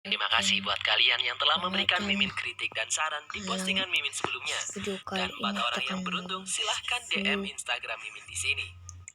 Terima kasih buat kalian yang telah memberikan Perkenalkan, Mimin kritik dan saran di dalam postingan Mimin sebelumnya. video Dan kali buat ini orang kita yang akan beruntung, silahkan DM mereview Instagram Mimin di sini.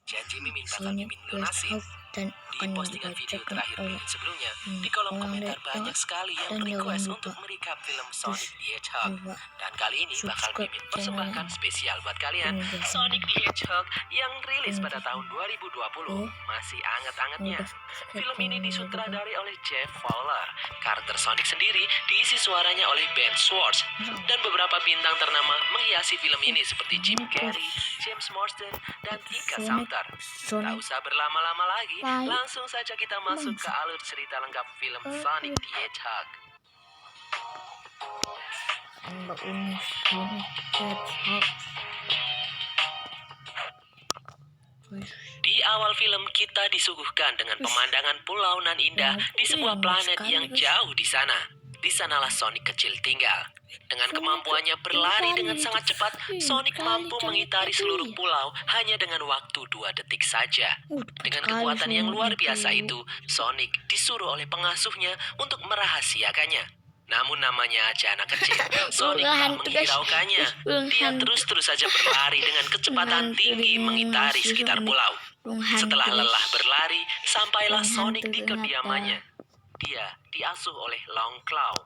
Janji Mimin bakal Sonic Mimin lunasin. Hedgehog dan Di akan postingan video dibacakan terakhir oleh Mimin sebelumnya, di kolom orang komentar dan banyak sekali yang jangan request lupa untuk merecap film terus Sonic the Hedgehog. coba Dan kali ini bakal subscribe Mimin channel persembahkan spesial buat kalian. ini dan Sonic the Hedgehog yang rilis ini pada tahun 2020 masih anget-angetnya. udah subscribe Film ini channel ini juga. disutradari oleh Jeff Fowler. Karakter Sonic sendiri diisi suaranya oleh Ben Schwartz. Dan beberapa bintang ternama menghiasi film ini seperti Jim Carrey, James Marsden, dan Tika Sumpter. Tak usah berlama-lama lagi, langsung saja kita masuk ke alur cerita lengkap film Sonic the Hedgehog. Mbak Uni Sonic Hedgehog. Di awal film kita disuguhkan dengan pemandangan pulau nan indah di sebuah planet yang jauh di sana. Di sanalah Sonic kecil tinggal. Dengan kemampuannya berlari dengan sangat cepat, Sonic mampu mengitari seluruh pulau hanya dengan waktu 2 detik saja. Dengan kekuatan yang luar biasa itu, Sonic disuruh oleh pengasuhnya untuk merahasiakannya. Namun namanya aja anak kecil, Sonic tak menghiraukannya. Dia terus-terus saja berlari dengan kecepatan tinggi mengitari sekitar pulau. Setelah lelah berlari, sampailah Sonic di kediamannya. Dia diasuh oleh Long Claw.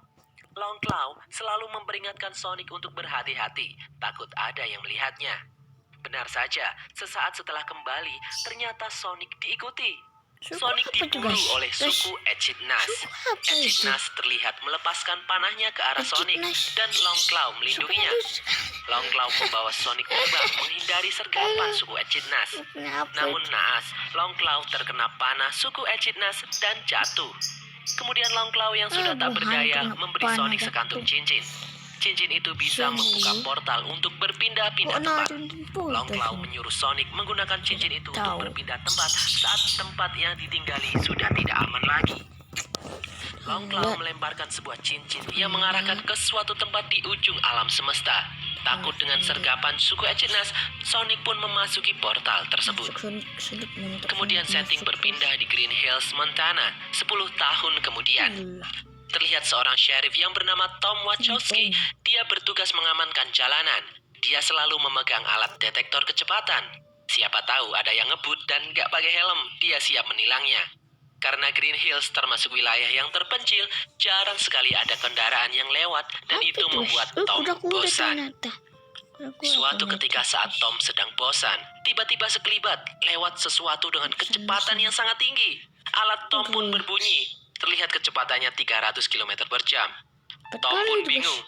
Long Claw selalu memperingatkan Sonic untuk berhati-hati, takut ada yang melihatnya. Benar saja, sesaat setelah kembali, ternyata Sonic diikuti. Sonic diburu oleh suku Echidnas. Echidnas terlihat melepaskan panahnya ke arah Sonic dan Long Claw melindunginya. Long Claw membawa Sonic terbang menghindari sergapan suku Echidnas. Namun naas, Long Claw terkena panah suku Echidnas dan jatuh. Kemudian Long Claw yang sudah tak berdaya memberi Sonic sekantung cincin. Cincin itu bisa membuka portal untuk berpindah-pindah tempat. Long Claw menyuruh Sonic menggunakan cincin itu untuk berpindah tempat saat tempat yang ditinggali sudah tidak aman lagi. Long Claw melemparkan sebuah cincin yang mengarahkan ke suatu tempat di ujung alam semesta. Takut dengan sergapan suku Echidnas, Sonic pun memasuki portal tersebut. Kemudian setting berpindah di Green Hills, Montana, 10 tahun kemudian. Terlihat seorang sheriff yang bernama Tom Wachowski. Dia bertugas mengamankan jalanan. Dia selalu memegang alat detektor kecepatan. Siapa tahu ada yang ngebut dan gak pakai helm, dia siap menilangnya. Karena Green Hills termasuk wilayah yang terpencil, jarang sekali ada kendaraan yang lewat dan itu membuat Tom bosan. Suatu ketika saat Tom sedang bosan, tiba-tiba sekelibat lewat sesuatu dengan kecepatan yang sangat tinggi. Alat Tom pun berbunyi. Terlihat kecepatannya 300 km per jam. Tom pun bingung.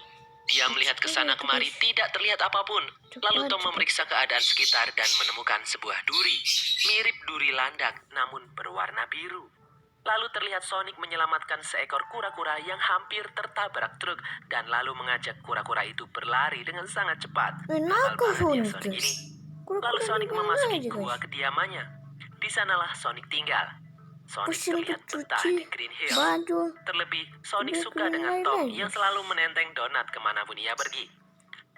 Dia melihat ke sana kemari, tidak terlihat apapun. Lalu Tom memeriksa keadaan sekitar dan menemukan sebuah duri. Mirip duri landak, namun berwarna biru. Lalu terlihat Sonic menyelamatkan seekor kura-kura yang hampir tertabrak truk dan lalu mengajak kura-kura itu berlari dengan sangat cepat. Nakal banget ya Sonic ini. Lalu Sonic memasuki gua kediamannya. Di sanalah Sonic tinggal. Sonic terlihat betah di Green Hill. Terlebih, Sonic suka dengan Tom yang selalu menenteng donat kemanapun ia pergi.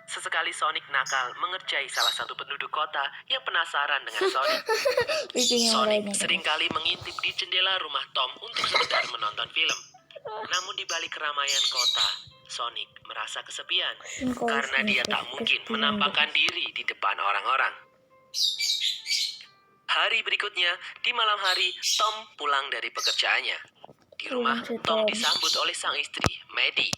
Sesekali Sonic nakal mengerjai salah satu penduduk kota yang penasaran dengan Sonic. Sonic seringkali mengintip di jendela rumah Tom untuk sekedar menonton film. Namun di balik keramaian kota, Sonic merasa kesepian karena dia tak mungkin menampakkan diri di depan orang-orang. Hari berikutnya, di malam hari, Tom pulang dari pekerjaannya. Di rumah, Tom disambut oleh sang istri, Maddie.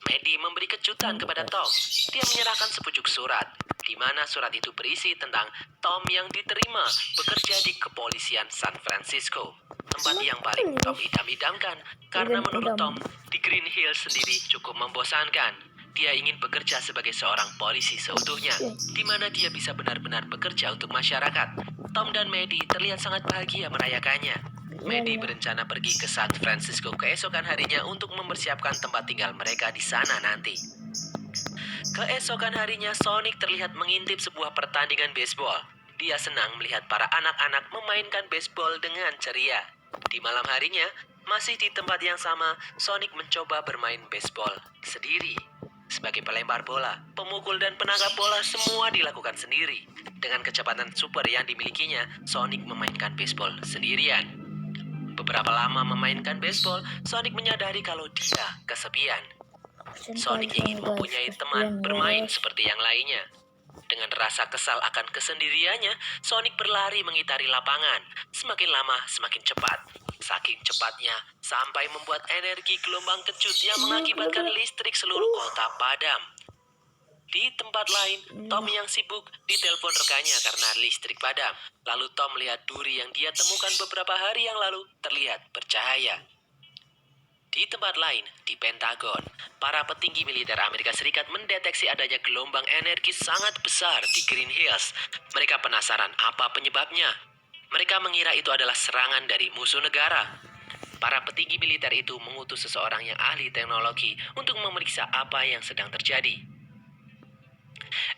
Maddie memberi kejutan kepada Tom. Dia menyerahkan sepucuk surat, di mana surat itu berisi tentang Tom yang diterima bekerja di kepolisian San Francisco. Tempat yang paling Tom idam-idamkan, karena menurut Tom, di Green Hills sendiri cukup membosankan. Dia ingin bekerja sebagai seorang polisi seutuhnya, di mana dia bisa benar-benar bekerja untuk masyarakat. Tom dan Maddie terlihat sangat bahagia merayakannya. Maddie berencana pergi ke San Francisco keesokan harinya untuk mempersiapkan tempat tinggal mereka di sana nanti. Keesokan harinya, Sonic terlihat mengintip sebuah pertandingan baseball. Dia senang melihat para anak-anak memainkan baseball dengan ceria. Di malam harinya, masih di tempat yang sama, Sonic mencoba bermain baseball sendiri. Sebagai pelempar bola, pemukul dan penangkap bola semua dilakukan sendiri. Dengan kecepatan super yang dimilikinya, Sonic memainkan baseball sendirian. beberapa lama memainkan baseball, Sonic menyadari kalau dia kesepian. Sonic ingin mempunyai teman bermain seperti yang lainnya. Dengan rasa kesal akan kesendiriannya, Sonic berlari mengitari lapangan. Semakin lama, semakin cepat. Saking cepatnya, sampai membuat energi gelombang kejut yang mengakibatkan listrik seluruh kota padam. Di tempat lain, Tom yang sibuk ditelepon rekannya karena listrik padam. Lalu Tom melihat duri yang dia temukan beberapa hari yang lalu terlihat bercahaya. Di tempat lain, di Pentagon, para petinggi militer Amerika Serikat mendeteksi adanya gelombang energi sangat besar di Green Hills. Mereka penasaran apa penyebabnya. Mereka mengira itu adalah serangan dari musuh negara. Para petinggi militer itu mengutus seseorang yang ahli teknologi untuk memeriksa apa yang sedang terjadi.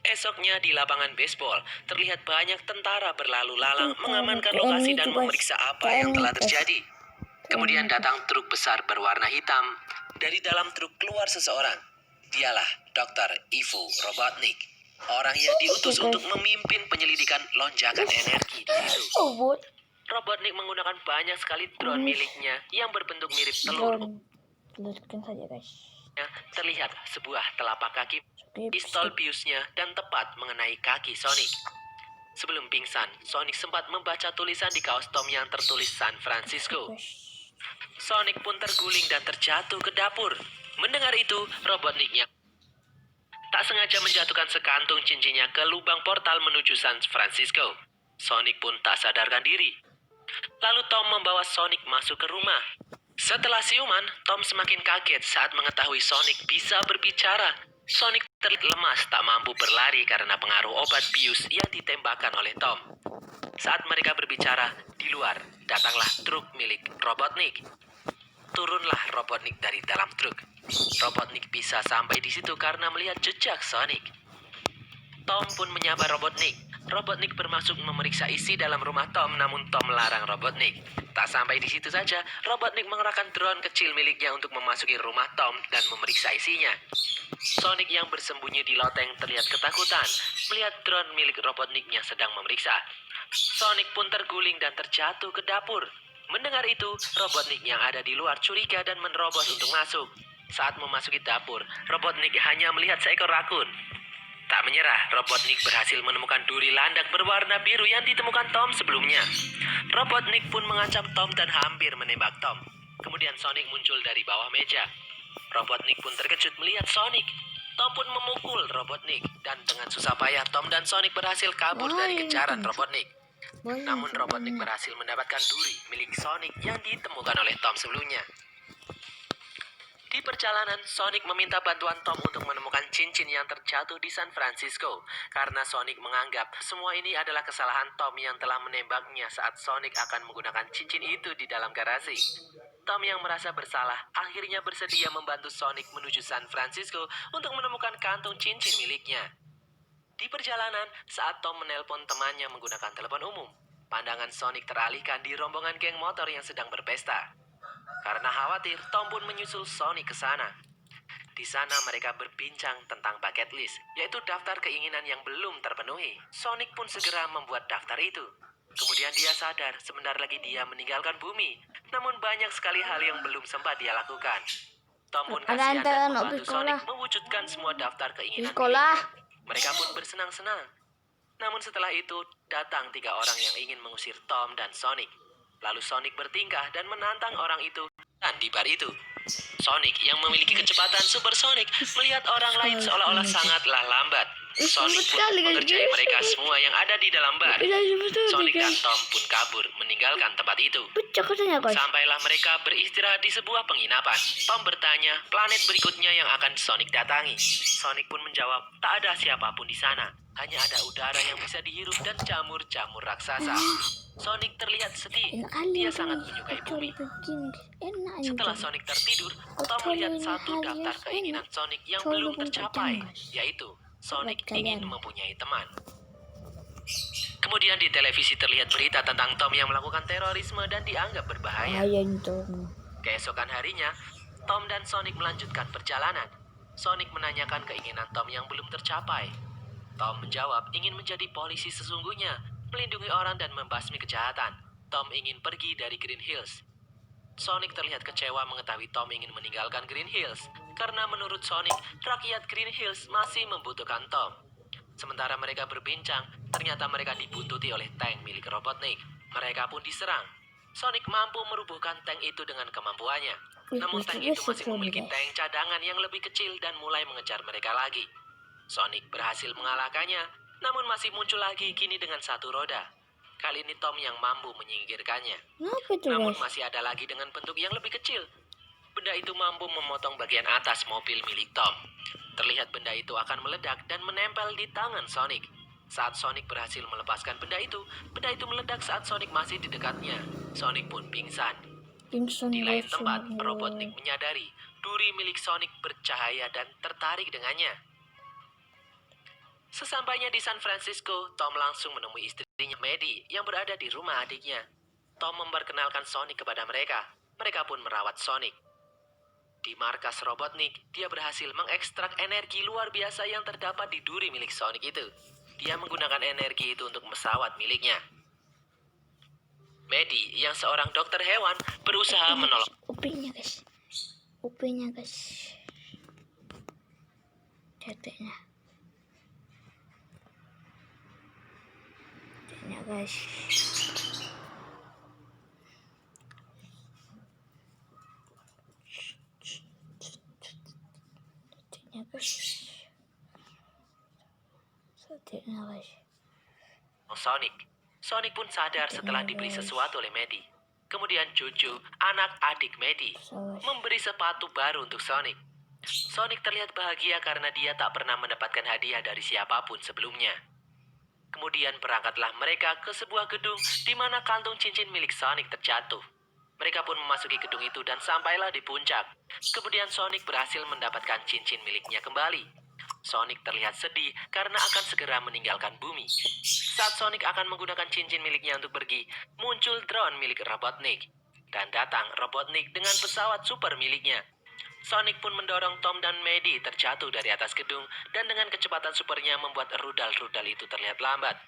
Esoknya di lapangan baseball, terlihat banyak tentara berlalu lalang mengamankan lokasi dan memeriksa apa yang telah terjadi. Kemudian datang truk besar berwarna hitam. Dari dalam truk keluar seseorang. Dialah Dr. Ivo Robotnik, orang yang diutus untuk memimpin penyelidikan lonjakan energi di situ. Robotnik menggunakan banyak sekali drone miliknya yang berbentuk mirip telur. Telurkan saja guys. Terlihat sebuah telapak kaki pistol biusnya dan tepat mengenai kaki Sonic. Sebelum pingsan, Sonic sempat membaca tulisan di kaos Tom yang tertulis San Francisco. Sonic pun terguling dan terjatuh ke dapur. Mendengar itu, Robotniknya tak sengaja menjatuhkan sekantung cincinnya ke lubang portal menuju San Francisco. Sonic pun tak sadarkan diri. Lalu Tom membawa Sonic masuk ke rumah. Setelah siuman, Tom semakin kaget saat mengetahui Sonic bisa berbicara. Sonic terlihat lemas, tak mampu berlari karena pengaruh obat bius yang ditembakkan oleh Tom. Saat mereka berbicara, di luar datanglah truk milik Robotnik. Turunlah Robotnik dari dalam truk. Robotnik bisa sampai di situ karena melihat jejak Sonic. Tom pun menyapa Robotnik. Robotnik bermaksud memeriksa isi dalam rumah Tom, namun Tom melarang Robotnik. Tak sampai di situ saja, Robotnik mengerahkan drone kecil miliknya untuk memasuki rumah Tom dan memeriksa isinya. Sonic yang bersembunyi di loteng terlihat ketakutan melihat drone milik Robotniknya sedang memeriksa. Sonic pun terguling dan terjatuh ke dapur. Mendengar itu, Robotnik yang ada di luar curiga dan menerobos untuk masuk. Saat memasuki dapur, Robotnik hanya melihat seekor rakun. Tak menyerah, Robotnik berhasil menemukan duri landak berwarna biru yang ditemukan Tom sebelumnya. Robotnik pun mengancam Tom dan hampir menembak Tom. Kemudian Sonic muncul dari bawah meja. Robotnik pun terkejut melihat Sonic. Tom pun memukul Robotnik, dan dengan susah payah Tom dan Sonic berhasil kabur dari kejaran Robotnik. Namun Robotnik berhasil mendapatkan duri milik Sonic yang ditemukan oleh Tom sebelumnya. Di perjalanan, Sonic meminta bantuan Tom untuk menemukan cincin yang terjatuh di San Francisco. Karena Sonic menganggap semua ini adalah kesalahan Tom yang telah menembaknya saat Sonic akan menggunakan cincin itu di dalam garasi. Tom yang merasa bersalah akhirnya bersedia membantu Sonic menuju San Francisco untuk menemukan kantung cincin miliknya. Di perjalanan, saat Tom menelpon temannya menggunakan telepon umum, pandangan Sonic teralihkan di rombongan geng motor yang sedang berpesta. Karena khawatir, Tom pun menyusul Sonic ke sana. Di sana mereka berbincang tentang bucket list, yaitu daftar keinginan yang belum terpenuhi. Sonic pun segera membuat daftar itu. Kemudian dia sadar sebentar lagi dia meninggalkan bumi. Namun banyak sekali hal yang belum sempat dia lakukan. Tom pun kasihan dan membantu Sonic mewujudkan semua daftar keinginan miliknya. Mereka pun bersenang-senang. Namun setelah itu, datang 3 orang yang ingin mengusir Tom dan Sonic. Lalu Sonic bertingkah dan menantang orang itu dan di bar itu. Sonic yang memiliki kecepatan supersonik melihat orang lain seolah-olah sangatlah lambat. Sonic pun mengerjai mereka semua yang ada di dalam bar. Sonic dan Tom pun kabur meninggalkan tempat itu. Sampailah mereka beristirahat di sebuah penginapan. Tom bertanya planet berikutnya yang akan Sonic datangi. Sonic pun menjawab tak ada siapapun di sana. Hanya ada udara yang bisa dihirup dan jamur-jamur raksasa. Sonic terlihat sedih. Dia sangat menyukai bumi. Setelah Sonic tertidur, Tom melihat satu daftar keinginan Sonic yang belum tercapai, yaitu Sonic ingin mempunyai teman. Kemudian di televisi terlihat berita tentang Tom yang melakukan terorisme dan dianggap berbahaya. Keesokan harinya, Tom dan Sonic melanjutkan perjalanan. Sonic menanyakan keinginan Tom yang belum tercapai. Tom menjawab ingin menjadi polisi sesungguhnya, melindungi orang dan membasmi kejahatan. Tom ingin pergi dari Green Hills. Sonic terlihat kecewa mengetahui Tom ingin meninggalkan Green Hills. Karena menurut Sonic, rakyat Green Hills masih membutuhkan Tom. Sementara mereka berbincang, ternyata mereka dibuntuti oleh tank milik Robotnik. Mereka pun diserang. Sonic mampu merubuhkan tank itu dengan kemampuannya. Namun tank itu masih memiliki tank cadangan yang lebih kecil dan mulai mengejar mereka lagi. Sonic berhasil mengalahkannya, namun masih muncul lagi kini dengan satu roda. Kali ini Tom yang mampu menyingkirkannya. Kenapa tuh Namun guys? masih ada lagi dengan bentuk yang lebih kecil. Benda itu mampu memotong bagian atas mobil milik Tom. Terlihat benda itu akan meledak dan menempel di tangan Sonic. Saat Sonic berhasil melepaskan benda itu meledak saat Sonic masih di dekatnya. Sonic pun pingsan. Pingsan Di lain guys. tempat, Robotnik menyadari duri milik Sonic bercahaya dan tertarik dengannya. Sesampainya di San Francisco, Tom langsung menemui istrinya Maddie yang berada di rumah adiknya. Tom memperkenalkan Sonic kepada mereka. Mereka pun merawat Sonic. Di markas Robotnik, dia berhasil mengekstrak energi luar biasa yang terdapat di duri milik Sonic itu. Dia menggunakan energi itu untuk pesawat miliknya. Maddie, yang seorang dokter hewan, berusaha menolong. Upingnya guys. Upingnya guys. Teteknya. Teteknya guys. Teteknya guys. Teteknya guys. Sonic. Sonic pun sadar setelah diberi sesuatu oleh Maddie. Kemudian Jojo, anak adik Maddie, memberi sepatu baru untuk Sonic. Sonic terlihat bahagia karena dia tak pernah mendapatkan hadiah dari siapapun sebelumnya. Kemudian berangkatlah mereka ke sebuah gedung di mana kantung cincin milik Sonic terjatuh. Mereka pun memasuki gedung itu dan sampailah di puncak. Kemudian Sonic berhasil mendapatkan cincin miliknya kembali. Sonic terlihat sedih karena akan segera meninggalkan bumi. Saat Sonic akan menggunakan cincin miliknya untuk pergi, muncul drone milik Robotnik. Dan datang Robotnik dengan pesawat super miliknya. Sonic pun mendorong Tom dan Maddie terjatuh dari atas gedung dan dengan kecepatan supernya membuat rudal-rudal itu terlihat lambat.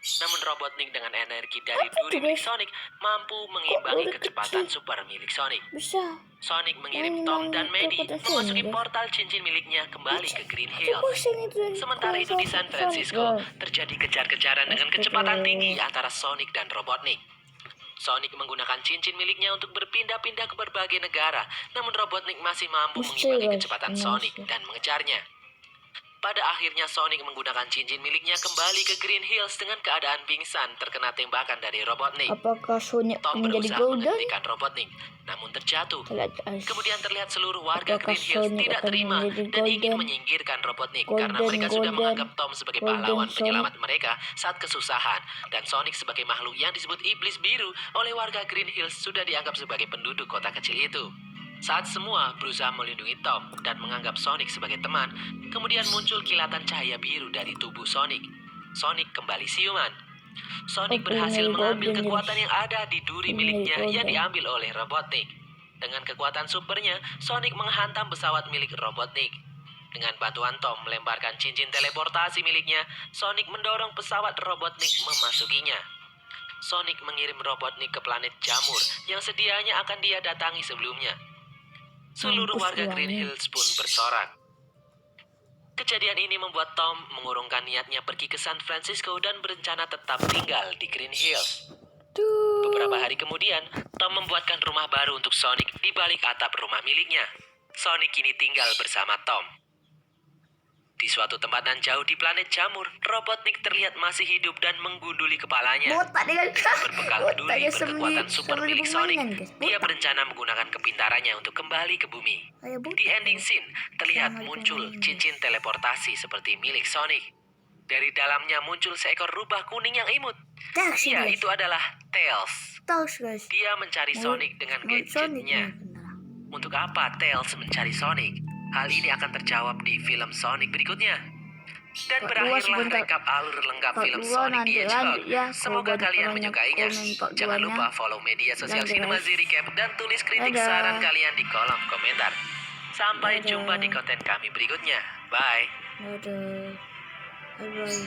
Namun Robotnik dengan energi dari duri milik Sonic mampu mengimbangi kecepatan super milik Sonic. Bisa. Sonic mengirim Tom dan Maddie memasuki portal cincin miliknya kembali ke Green Hills. Sementara itu di San Francisco, terjadi kejar-kejaran dengan kecepatan tinggi antara Sonic dan Robotnik. Sonic menggunakan cincin miliknya untuk berpindah-pindah ke berbagai negara, namun Robotnik masih mampu mengimbangi kecepatan Sonic dan mengejarnya. Pada akhirnya Sonic menggunakan cincin miliknya kembali ke Green Hills dengan keadaan pingsan terkena tembakan dari Robotnik. Apakah Sonic Tom menjadi berusaha golden? menghentikan Robotnik, namun terjatuh. Kemudian terlihat seluruh warga Apakah Green Hills Sonic tidak akan terima menjadi dan ingin golden? menyingkirkan Robotnik Golden, karena mereka sudah golden, menganggap Tom sebagai golden pahlawan Sonic. penyelamat mereka saat kesusahan, dan Sonic sebagai makhluk yang disebut iblis biru oleh warga Green Hills sudah dianggap sebagai penduduk kota kecil itu. Saat semua berusaha melindungi Tom dan menganggap Sonic sebagai teman, kemudian muncul kilatan cahaya biru dari tubuh Sonic. Sonic kembali siuman. Sonic berhasil mengambil kekuatan yang ada di duri miliknya yang diambil oleh Robotnik. Dengan kekuatan supernya, Sonic menghantam pesawat milik Robotnik. Dengan bantuan Tom melemparkan cincin teleportasi miliknya, Sonic mendorong pesawat Robotnik memasukinya. Sonic mengirim Robotnik ke planet Jamur yang sedianya akan dia datangi sebelumnya. Seluruh warga Green Hills pun bersorak. Kejadian ini membuat Tom mengurungkan niatnya pergi ke San Francisco dan berencana tetap tinggal di Green Hills. Beberapa hari kemudian, Tom membuatkan rumah baru untuk Sonic di balik atap rumah miliknya. Sonic kini tinggal bersama Tom. Di suatu tempat nan jauh di planet Jamur, Robotnik terlihat masih hidup dan menggunduli kepalanya. Berbekal duri berkekuatan super milik Sonic, dia berencana menggunakan kepintarannya untuk kembali ke bumi. Di ending scene, terlihat muncul cincin teleportasi seperti milik Sonic. Dari dalamnya muncul seekor rubah kuning yang imut. Ya, itu adalah Tails. Dia mencari Sonic dengan gadgetnya. Untuk apa Tails mencari Sonic? Hal ini akan terjawab di film Sonic berikutnya. Dan berakhirlah rekap alur lengkap film Sonic the Hedgehog. Semoga kalian menyukainya. Jangan lupa follow media sosial Cinemazi Recap dan tulis kritik saran kalian di kolom komentar. Sampai jumpa di konten kami berikutnya. Bye. Bye bye.